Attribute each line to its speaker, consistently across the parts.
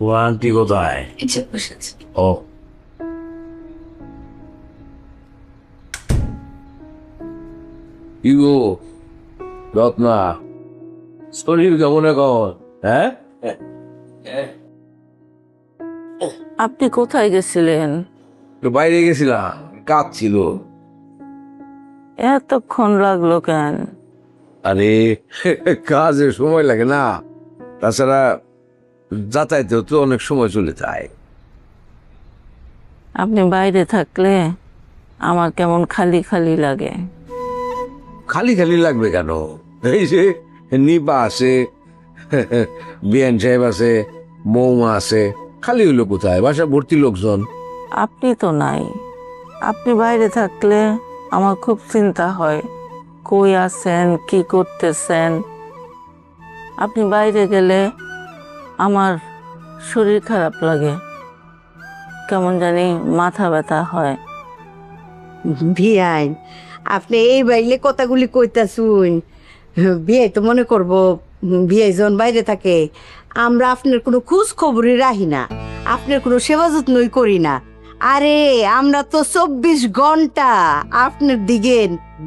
Speaker 1: ও aunty কোথায়? ও ego Ratna, শরীর কেমন এখন? হ্যাঁ,
Speaker 2: আপনি কোথায় গেছিলেন?
Speaker 1: তো বাইরে গেছিলাম, কাজ ছিল।
Speaker 2: এতক্ষণ লাগলো কেন?
Speaker 1: আরে কাজে সময় লাগে না, তাছাড়া যাতায়াতেও তো অনেক সময় চলে যায়।
Speaker 2: আপনি বাইরে থাকলে আমার কেমন খালি খালি লাগে।
Speaker 1: খালি খালি লাগবে কেন? এই যে নিপা আছে, বিয়ান সাহেব আছে, মৌমা আছে, খালি হইলো কোথায়? বাসা ভর্তি লোকজন।
Speaker 2: আপনি তো নাই। আপনি বাইরে থাকলে আমার খুব চিন্তা হয়, কই আছেন, কি করতেছেন। আপনি বাইরে গেলে আমার শরীর খারাপ লাগে, কেমন জানি মাথা ব্যথা হয়।
Speaker 3: বিয়াই, আপনি এই বাইলে কথাগুলি কইতাছুন, বিয়ে তো মনে করব বিয়ে যখন বাইরে থাকে আমরা আপনার কোনো খোঁজ খবরই রাখি না, আপনার কোনো সেবা যত্নই করি না। আরে আমরা তো 24 ঘন্টা আপনার দিকে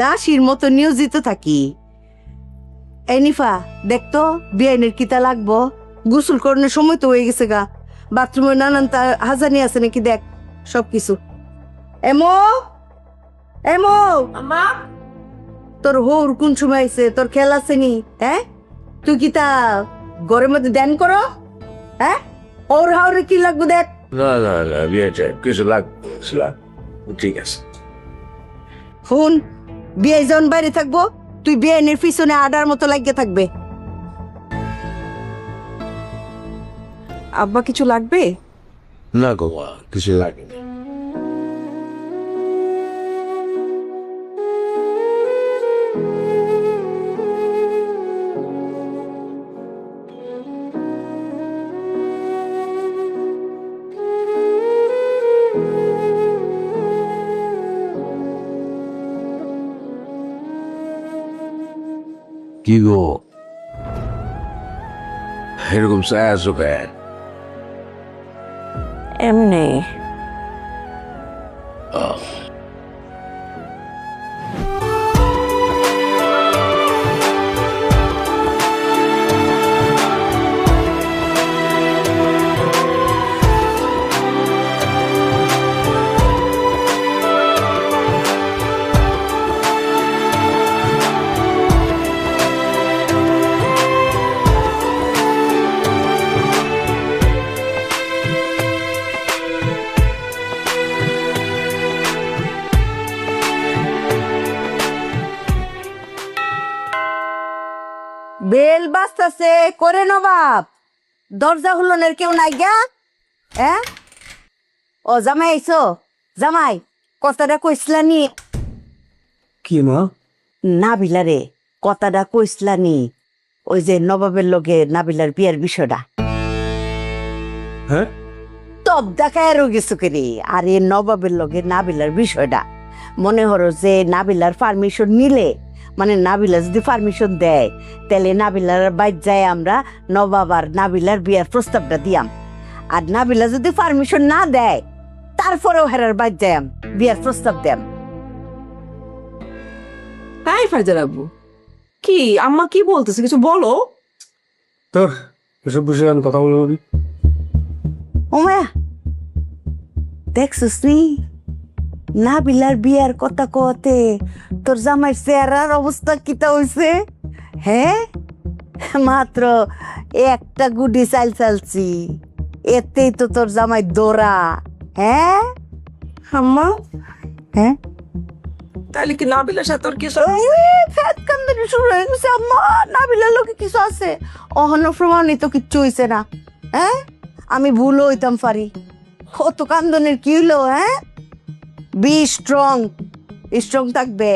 Speaker 3: দাসীর মতো নিয়োজিত থাকি। এই নিফা, দেখতো বিয়াইনের কিতা লাগবো, গোসল করানোর সময় তো হয়ে গেছে গা, বাথরুমে নানান হাজানি আছে নাকি দেখ সবকিছু। এমো এমো তোর হোর কোন সময় আইছে, তোর খেয়াল আছে নি? হ্যাঁ, তুই কি তা ঘরের মধ্যে ধ্যান করো? হ্যাঁ, ওর হাওরে কি লাগবে দেখ।
Speaker 1: না না না, বিয়ান সাহেব কিছু লাগবে, ঠিক আছে।
Speaker 3: ফোন বিয়ে যখন বাইরে থাকবো তুই বিয়েনের পিছনে আডার মতো লাগিয়ে থাকবে।
Speaker 4: আব্বা কিছু লাগবে?
Speaker 1: না গো মা, কিছু লাগেনি। কি গো এরকম চায় আছো কেন?
Speaker 2: এমনি।
Speaker 3: বেল বাজতাছে, করে নবাব দরজা হুলনের কেউ নাই গা? হ্যাঁ, ও জামাই আইছো? জামাই কথাটা কইসলানি?
Speaker 5: কি মা?
Speaker 3: নাবিলা রে, কথাটা কইসলানি ওই যে নবাবের লগে নাবিলার বিয়ের বিষয়টা?
Speaker 5: হ্যাঁ,
Speaker 3: তব দেখায় গেছো করে। আরে নবাবের লগে নাবিলার বিষয়টা মনে হলো যে নাবিলার পারমিশন নিলে, মানে নাবিলা যদি পারমিশন দেয় তাহলে নাবিলার বাইর যায় আমরা নবাব আর নাবিলার বিয়ার প্রস্তাবটা দিয়াম। আর নাবিলা যদি পারমিশন না দেয় তারপরেও হেরার বাইর যাই বিয়ার প্রস্তাব দেম।
Speaker 4: তাই ফারজান আব্বু, কি আম্মা কি বলতেছে কিছু বলো।
Speaker 5: তোর এসব বিষয়ে আমি কথা বলবো।
Speaker 3: ওমা দেখছিস নি নাবিলার বিয়ার কথা কতে তোর জামাইয়ের চেহারার অবস্থা কিটা হইছে? হ্যাঁ, মাত্র একটা গুডি চাল চালছি, এতেই তো তোর জামাই দৌড়া। হ্যাঁ
Speaker 4: আম্মা,
Speaker 3: হ্যাঁ,
Speaker 4: তাহলে কি নাবিলার সাথে তোর কি
Speaker 3: ফ্যাট কান্দনি শুরু হয়ে গেছে। আম্মা, নাবিলার লোকে কিছু আছে? অহন প্রমাণিত কিচ্ছু হইছে না। হ্যাঁ, আমি ভুল হইতাম পারি। কত কান্দনের কি হইলো? হ্যাঁ, বি স্ট্রং, স্ট্রং থাকবে।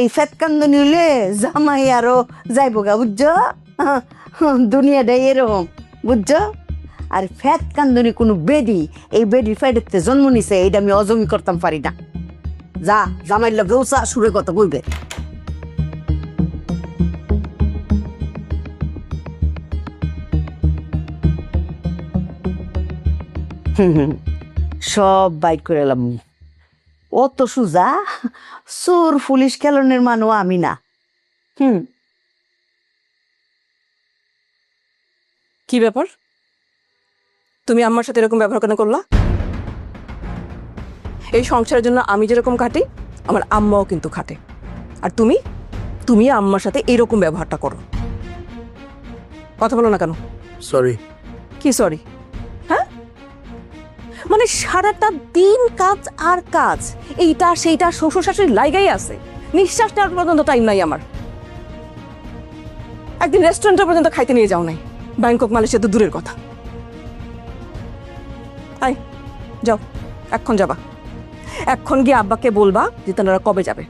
Speaker 3: এই ফ্যাট কান্দনি হইলে জামাই আরো যাইবো গা, বুঝছো? দুনিয়াটাই এরকম, বুঝছো? আর ফ্যাট কান্দনি কোনো বেডি, এই বেডির ফ্যাটেতে জন্ম নিছে, এইটা আমি অজমি করতাম পারি না। যা জামাইর লগে উচা সুরে কথা কইবে। সব বাইক করে এলাম। অত সুজা চোর পুলিশ খেলনের মানও আমি না।
Speaker 4: কি ব্যাপার, তুমি আম্মার সাথে এরকম ব্যবহার কেন করলা? এই সংসারের জন্য আমি যেরকম খাটি, আমার আম্মাও কিন্তু খাটে। আর তুমি তুমি আম্মার সাথে এরকম ব্যবহারটা করো। কথা বলো না কেন?
Speaker 5: সরি।
Speaker 4: কি সরি? হ্যাঁ, মানে সারাটা দিন কাজ আর কাজ, এইটা সেইটা শ্বশুর শাশুড়ি লাইগাই আছে, নিঃশ্বাস নেওয়ার পর্যন্ত টাইম নাই আমার। একদিন রেস্টুরেন্টে পর্যন্ত খাইতে নিয়ে যাও নাই, ব্যাংকক মালয়েশিয়া তো দূরের কথা। আই যাও, এখন যাবা, এখন গিয়ে আব্বাকে বলবা যে তারা কবে যাবে।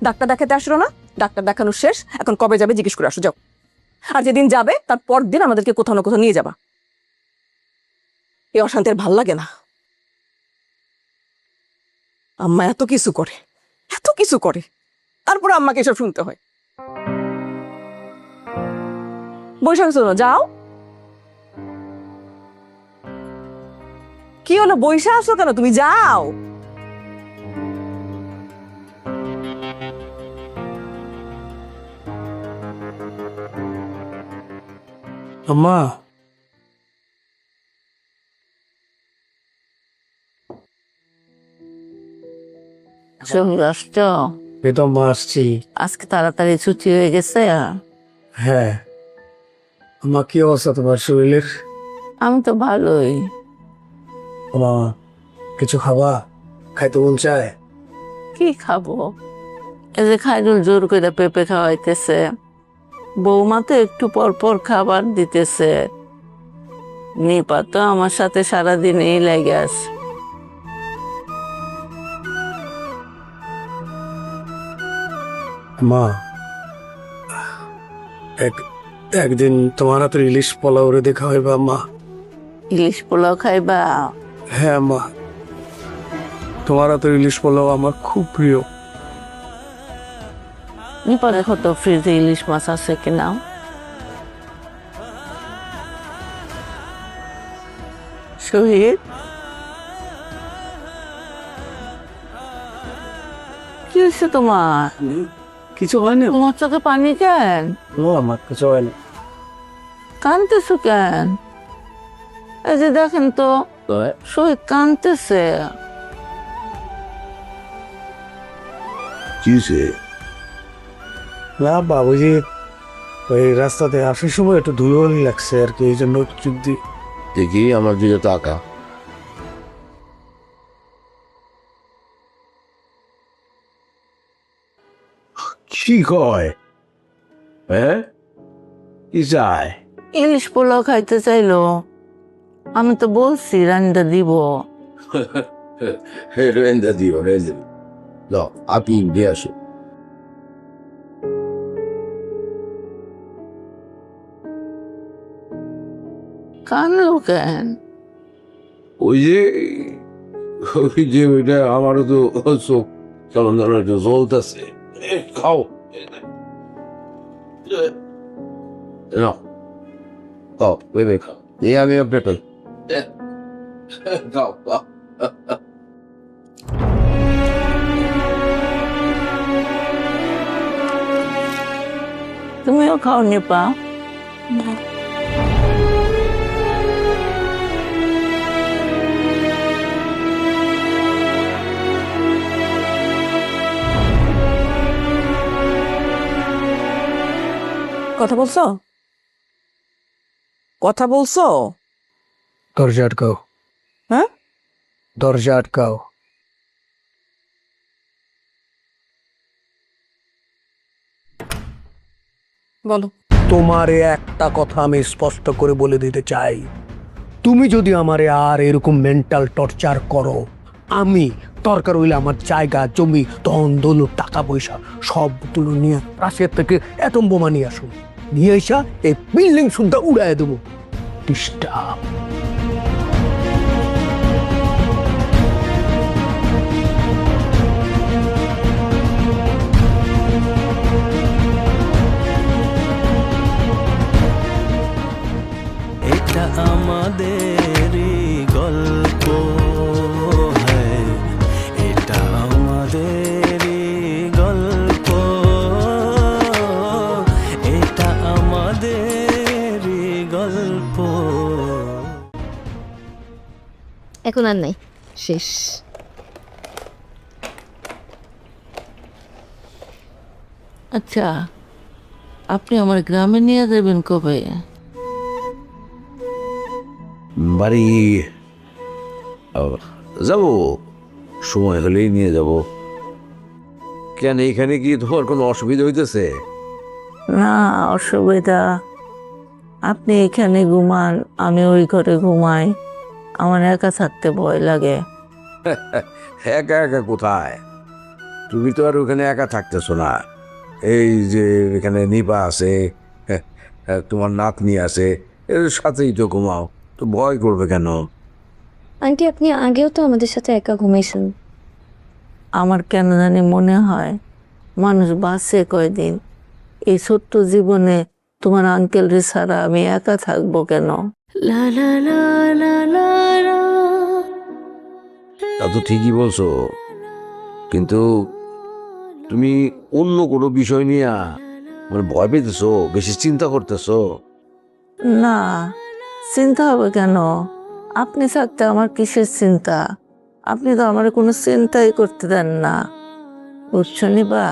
Speaker 4: ডাক্তার দেখাতে আসলো না, ডাক্তার দেখানো শেষ, এখন কবে যাবে জিজ্ঞেস করে আসো, যাও। আর যেদিন যাবে তার পর দিন আমাদেরকে কোথাও না কোথাও নিয়ে যাবা। এই অশান্তি আর ভাল লাগে না। আম্মা এত কিছু করে, এত কিছু করে, তারপর আম্মাকে এসব শুনতে হয়। বৈশাখ শোনো, যাও। কি হলো, বৈশা আসো কেন? তুমি যাও।
Speaker 5: আম্মা,
Speaker 2: শহীদ আসছ?
Speaker 5: এই তো আম্মা আসছি।
Speaker 2: আজকে তাড়াতাড়ি ছুটি হয়ে গেছে।
Speaker 5: হ্যাঁ আম্মা, কি অবস্থা তোমার শরীরের?
Speaker 2: আমি তো ভালোই।
Speaker 5: আম্মা, কিছু খাবা? খাইতে মন চায়।
Speaker 2: কি খাবো? এই যে খাইরুল জোর করে পেঁপে খাওয়াইতেছে, বৌমা তো একটু পর পর খাবার দিতেছে, নিপা তো আমার সাথে সারাদিন এই লেগে আছে।
Speaker 5: মা, একদিন তোমার হাতের ইলিশ পোলাও রে দেখা হইবা মা।
Speaker 2: ইলিশ পোলাও খাইবা?
Speaker 5: হ্যাঁ মা, তোমার হাতের ইলিশ পোলাও আমার খুব প্রিয়।
Speaker 2: নিপা দেখো তো ফ্রিজে ইলিশ মাছ আছে কিনা। শহীদ, কি হয়েছে তোমার?
Speaker 5: কিছু হয় না
Speaker 2: তোমার চোখে পানি কেন?
Speaker 5: আমার কিছু হয় না।
Speaker 2: কানতেছো কেন? এই যে দেখেন তো, শহীদ কানতেছে।
Speaker 1: কিসে?
Speaker 5: না বাবুজি, ওই রাস্তাতে আসার সময় একটু ধুলোবালি লাগছে আর কি, এই জন্য যদি
Speaker 1: দেখি আমার দিকে তাকা। কি কয়? হ্যাঁ, কি চায়?
Speaker 2: ইলিশ পোলাও খাইতে চাইলো, আমি তো বলছি রান্না দিব।
Speaker 1: রেন্দা দিও, রেন্দা দাও, আপনি দিয়ে আসো।
Speaker 2: কানলো কেন?
Speaker 1: ওইটা আমারও তো চোখ কেমন যেন একটু জ্বলতেছে। খাও নাও, খাও, ভেবে খাও। এই আমি আপনার খাও, খাও।
Speaker 2: তুমিও খাও নিপা।
Speaker 4: কথা বলছো? কথা বলছো?
Speaker 5: দরজা আটকাও।
Speaker 4: হ্যাঁ,
Speaker 5: দরজা আটকাও।
Speaker 4: বলো।
Speaker 5: তোমারে একটা কথা আমি স্পষ্ট করে বলে দিতে চাই, তুমি যদি আমারে আর এরকম মেন্টাল টর্চার করো, আমি দরকার হইলে আমার জায়গা জমি ধন দৌলত টাকা পয়সা সবগুলো নিয়ে রাশিয়া থেকে এটম বোমা নিয়ে আসো, নিয়ে এসা এই বিল্ডিং শুদ্ধা উড়াই দেবো। ডিস্টার্ব।
Speaker 6: এটা আমাদেরই গল্প। এখন আর নাই, শেষ।
Speaker 2: আচ্ছা, আপনি আমার গ্রামে নিয়ে যাবেন কবে?
Speaker 1: বাড়ি যাব, সময় হলেই নিয়ে যাব। কেন, এখানে কি তোমার কোনো অসুবিধা হইতেছে?
Speaker 2: না, অসুবিধা, আপনি এখানে ঘুমান, আমি ওই ঘরে ঘুমাই, আমার একা থাকতে ভয় লাগে।
Speaker 1: একা একা কোথায়? তুমি তো আর ওখানে একা থাকতেছো না। এই যে এখানে নিপা আছে, তোমার নাতনি আছে, এর সাথেই তো ঘুমাও, তো ভয় করবে কেন?
Speaker 6: আন্টি, আপনি আগেও তো আমাদের সাথে একা ঘুমাইছেন।
Speaker 2: আমার কেন জানি মনে হয় মানুষ বাঁচে কয়দিন, এই ছোট্ট জীবনে তোমার আঙ্কেলরে ছাড়া আমি একা থাকবো কেন?
Speaker 1: তা তো ঠিকই বলছো, কিন্তু তুমি অন্য কোনো বিষয় নিয়ে মানে ভয় পেতেছো, বেশি চিন্তা করতেছো।
Speaker 2: না, চিন্তা হবে কেন? আপনি থাকতে আমার কিসের চিন্তা? আপনি তো আমার কোনো চিন্তাই করতে দেন না, বুঝছো নিবা?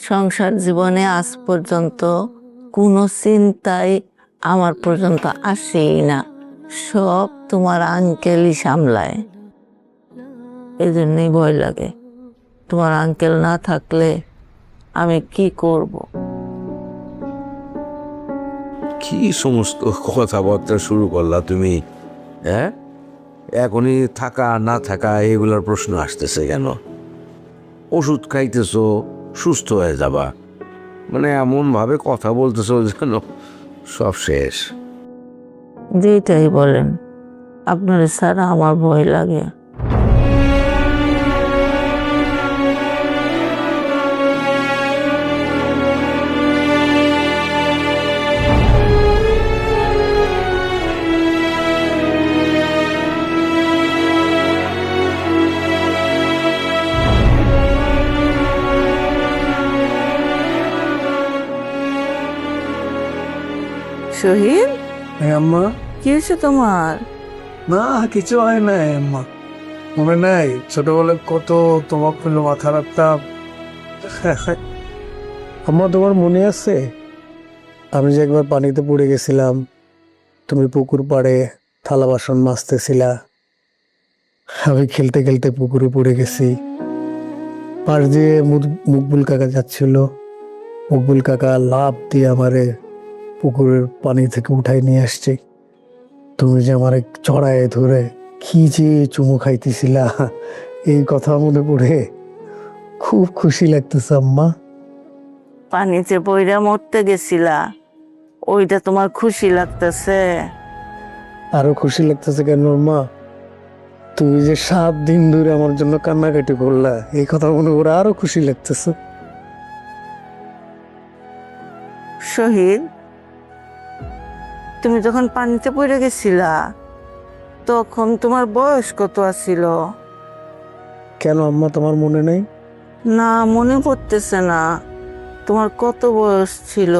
Speaker 2: সংসার জীবনে আজ পর্যন্ত কোনো চিন্তাই আমার পর্যন্ত আসেই না, সব তোমার আঙ্কেলই সামলায়। এই জন্যই ভয় লাগে, তোমার আঙ্কেল না থাকলে আমি কি করব?
Speaker 1: কি সমস্ত কথাবার্তা শুরু করলা তুমি? হ্যাঁ, এখনই থাকা না থাকা এগুলোর প্রশ্ন আসতেছে কেন? ওষুধ খাইতেছো, সুস্থ হয়ে যাবা, মানে এমন ভাবে কথা বলতেছো যেন সব শেষ।
Speaker 2: যেটাই বলেন, আপনার ছাড়া আমার ভয় লাগে। শহীদ,
Speaker 5: আম্মা,
Speaker 2: কি হয়েছে তোমার?
Speaker 5: না কিছু হয় নাই আম্মা। মনে নাই ছোটবেলায় কত তোমার পেলে মাথা রাখতাম? আম্মা, তোমার মনে আছে আমি যে একবার পানিতে পড়ে গেছিলাম, তুমি পুকুর পাড়ে থালা বাসন মাজতেছিলা, আমি খেলতে খেলতে পুকুরে পড়ে গেছি। পাশ দিয়ে মুকবুল কাকা যাচ্ছিল, মুকবুল কাকা লাফ দিয়ে আমারে পুকুরের পানি থেকে উঠাই নিয়ে আসছে। তুমি যে আমারে চড়ায় ধরে কি যে চুমু খাইতেছিলা, এই কথা মনে পড়ে খুব খুশি লাগতেছে আম্মা।
Speaker 2: পানিতে বইরা মরতে গেছিলা, ওইটা তোমার খুশি লাগতেছে?
Speaker 5: আরো খুশি লাগতেছে কেন আম্মা? তুমি যে 7 দিন ধরে আমার জন্য কান্নাকাটি করলা, এই কথা মনে করে আরো খুশি লাগতেছে।
Speaker 2: শহীদ, তুমি যখন পানিতে পড়ে গেছিলা তখন তোমার বয়স কত আছিল?
Speaker 5: কেন আম্মা, তোমার মনে নেই?
Speaker 2: না, মনে পড়তেছে না তোমার কত বয়স ছিল।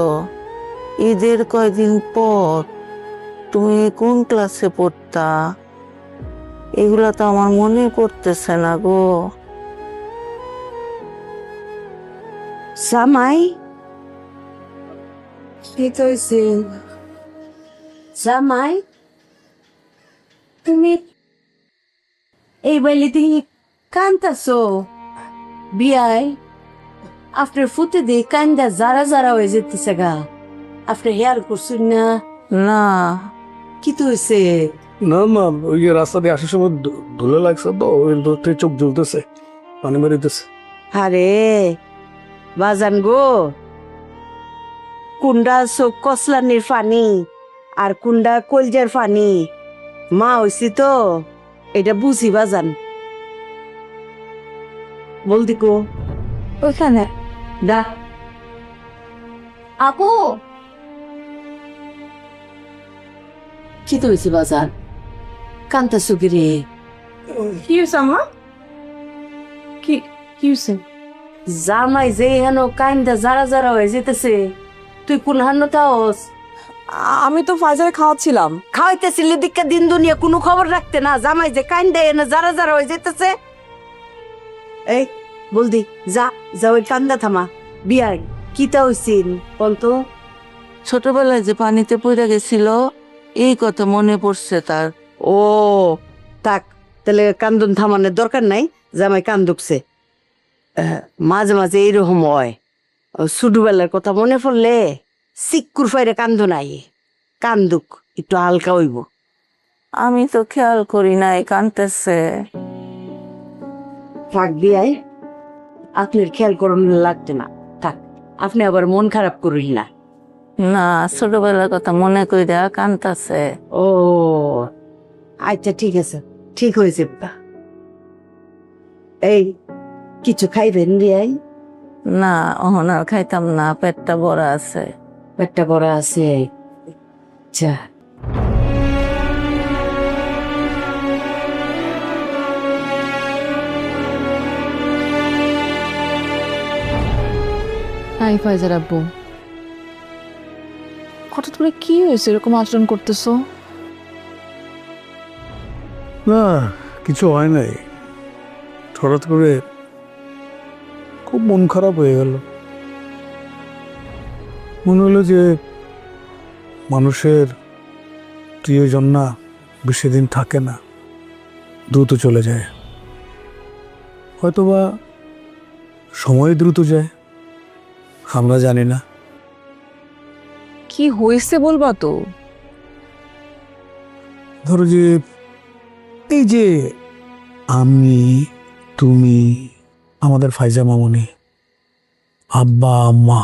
Speaker 2: ঈদের কয়দিন পর তুমি কোন ক্লাসে পড়তা? এগুলা তো আমার মনে পড়তেছে না গো।
Speaker 3: জামাই, ঠিক হয়েছে। জামাই, তুমি এই বাইলে তুমি কান্দাছো? বিয়াই আপনার ফুটে দিয়ে কান্দা যারা যারা হয়ে যেতেছে গা। আপনি হেয়ার করছেন না?
Speaker 2: না,
Speaker 3: কি তো হয়েছে?
Speaker 5: না মা, ওই যে রাস্তা দিয়ে আসার সময় ধুলো লাগছে তো, ওই ধরতে চোখ জ্বলতেছে, পানি মারিতেছে।
Speaker 3: আরে বাজান গো, কুন্ডা চোখ কসলানির পানি আর কুন্ডা কলজার পানি মা হইছি তো এটা বুঝি বাজান। বলদি কো
Speaker 6: ওইখানে
Speaker 3: দা
Speaker 6: আপু,
Speaker 3: কি তো হয়েছে বাজান? কান্তা সুগিরে
Speaker 4: কি হয়েছে আম্মা? কি কি হয়েছে?
Speaker 3: জামাই যে হেন কান্দা যারা যারা হয়ে যেতেছে, তুই কোন হান্ন তাওস?
Speaker 4: আমি তো ফাইজারে খাওয়াচ্ছিলাম।
Speaker 3: খাওয়াইতেছিলে দীক্ষা দিন দুনিয়া কোনো খবর রাখতে না, জামাই যে কান দেয় না যারা যারা হয়ে যেতেছে। এই বলদি যা যা, ওই কান্দা থামা। বিয়ার কিতা হইছিন বলতো?
Speaker 2: ছোটবেলায় যে পানিতে পড়ে গেছিল এই কথা মনে পড়ছে তার।
Speaker 3: ও থাক, তাহলে কান্দন থামানোর দরকার নাই, জামাই কান্দুকছে। মাঝে মাঝে এইরকম হয়, ছোটবেলার কথা মনে পড়লে সিক্কুর ফাইরে কান্দ নাই, কান্দুক একটু হালকা হইব।
Speaker 2: আমি তো খেয়াল করি নাই কানতেছে।
Speaker 3: থাক বিয়াই, আপনার খেয়াল করুন লাগতে না, থাক। আপনি আবার মন খারাপ করুন না।
Speaker 2: না, ছোটবেলার কথা মনে কইরা কানতাছে।
Speaker 3: ও আচ্ছা ঠিক আছে, ঠিক হয়েছে। এই কিছু খাইবেন বিয়াই?
Speaker 2: না, অহন আর খাইতাম না, পেটটা বড় আছে।
Speaker 3: পেটটা বড় আছে, আচ্ছা।
Speaker 7: হাই ফাইজার আব্বু, হঠাৎ করে কি হয়েছে এরকম আচরণ করতেছো?
Speaker 5: না, কিছু হয় নাই, হঠাৎ করে খুব মন খারাপ হয়ে গেল। মনে হলো যে মানুষের প্রিয়জন না বেশি দিন থাকে না, দ্রুত চলে যায়। হয়তোবা সময় দ্রুত যায়, আমরা জানি না।
Speaker 7: কি হয়েছে বলবা তো?
Speaker 5: ধরো যে এই যে আমি, তুমি, আমাদের ফাইজা মামুনি, আব্বা আম্মা,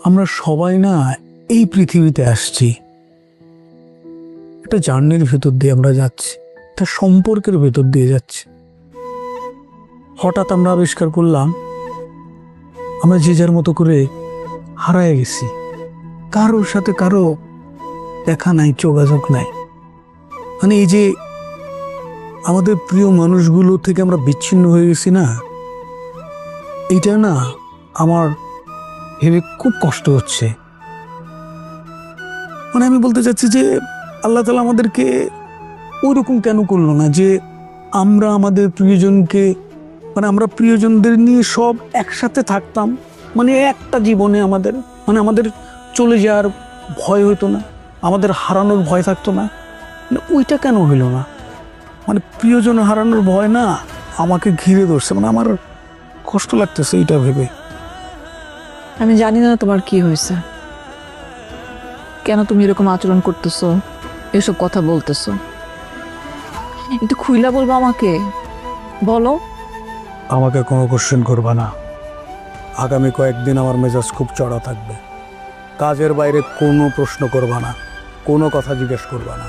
Speaker 5: আমরা সবাই না এই পৃথিবীতে আসছি, একটা জার্নির ভেতর দিয়ে আমরা যাচ্ছি, একটা সম্পর্কের ভেতর দিয়ে যাচ্ছি। হঠাৎ আমরা আবিষ্কার করলাম আমরা যে যার মতো করে হারায় গেছি, কারোর সাথে কারো দেখা নাই, যোগাযোগ নাই। মানে এই যে আমাদের প্রিয় মানুষগুলো থেকে আমরা বিচ্ছিন্ন হয়ে গেছি না, এইটা না আমার ভেবে খুব কষ্ট হচ্ছে। মানে আমি বলতে চাচ্ছি যে আল্লাহ তাআলা আমাদেরকে ওইরকম কেন করলো না যে আমরা আমাদের প্রিয়জনকে, মানে আমরা প্রিয়জনদের নিয়ে সব একসাথে থাকতাম, মানে একটা জীবনে আমাদের, মানে আমাদের চলে যাওয়ার ভয় হতো না, আমাদের হারানোর ভয় থাকতো না। মানে ওইটা কেন হইলো না? মানে প্রিয়জন হারানোর ভয় না আমাকে ঘিরে ধরছে, মানে আমার কষ্ট লাগতেছে এইটা ভেবে।
Speaker 7: আমি জানি না তোমার কি হয়েছে, কেন তুমি এরকম আচরণ করতেছো, এসব কথা বলতেছো। একটু খুইলা বলবো আমাকে, বলো।
Speaker 5: আমাকে কোনো কোশ্চেন করবা না, আগামী কয়েকদিন আমার মেজাজ খুব চড়া থাকবে। কাজের বাইরে কোনো প্রশ্ন করবা না, কোনো কথা জিজ্ঞেস করবা না।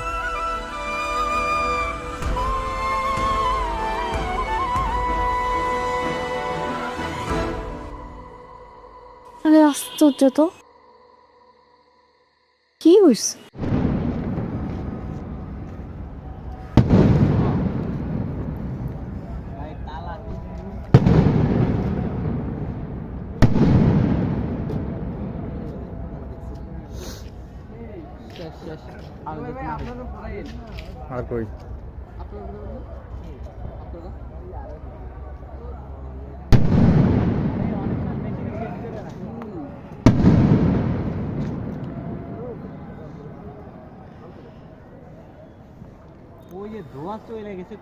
Speaker 6: আরে আশ্চর্য তো, কি হয়েছে?
Speaker 5: আর কই
Speaker 8: ওই যে ধোঁয়া চলে গেছে।